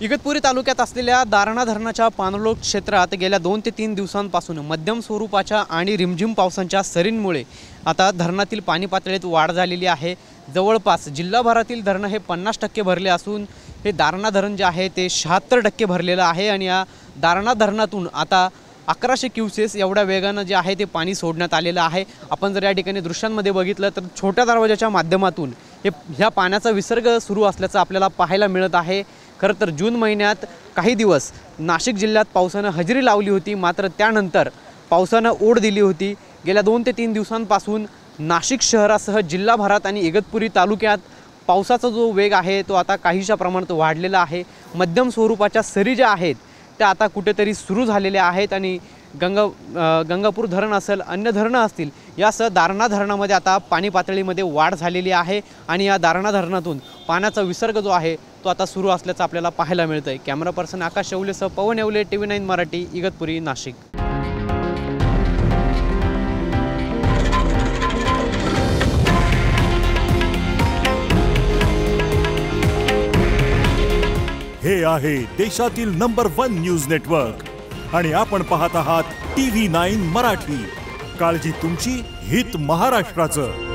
इगतपुरी तालुक्यात असलेल्या दारणा धरणाच्या पाणलोट क्षेत्रात गेल्या 2 ते 3 दिवसांपासून मध्यम स्वरूपाच्या आणि रिमझिम पावसांच्या सरींमुळे आता धरणातील पाणी पातळीत वाढ झालेली आहे। जवळपास जिल्हाभरातील धरण हे 50% भरले असून हे दारणा धरण जे आहे ते 76% भरलेलं आहे आणि या दारणा धरणातून आता 1100 क्यूसेस एवढ्या वेगाने जे आहे ते पाणी सोडण्यात आलेलं आहे। आपण जर या ठिकाणी दृश्यांमध्ये बघितलं तर छोट्या दरवाजाच्या माध्यमातून ह्या पाण्याचा विसर्ग सुरू असल्याचं आपल्याला पाहायला मिळत आहे। खरं तर जून महिन्यात काही दिवस नाशिक जिल्ह्यात पावसानं हजेरी लावली होती, मात्र त्यानंतर पावसानं ओढ दिली होती। गेल्या 2 ते 3 दिवसांपासून नाशिक शहरासह जिल्हाभरात आणि इगतपुरी तालुक्यात पावसाचा जो वेग आहे तो आता काहीशा प्रमाणात वाढलेला आहे। मध्यम स्वरूपाच्या सरी ज्या आहेत त्या आता कुठेतरी सुरू झालेल्या आहेत आणि गंगापूर धरण असेल, अन्य धरणं असतील, यासह दारणा धरणामध्ये आता पाणी पातळीमध्ये वाढ झालेली आहे आणि या दारणा धरणातून पाण्याचा विसर्ग जो आहे तो आता सुरू असल्याचं आपल्याला पाहायला मिळतंय। कॅमेरा पर्सन आकाश शेवलेसह पवन येवले, TV9 मराठी, इगतपुरी, नाशिक। हे आहे देशातील नंबर 1 न्यूज नेटवर्क आणि आपण पाहत आहात TV9 मराठी। काळजी तुमची, हित महाराष्ट्राचं।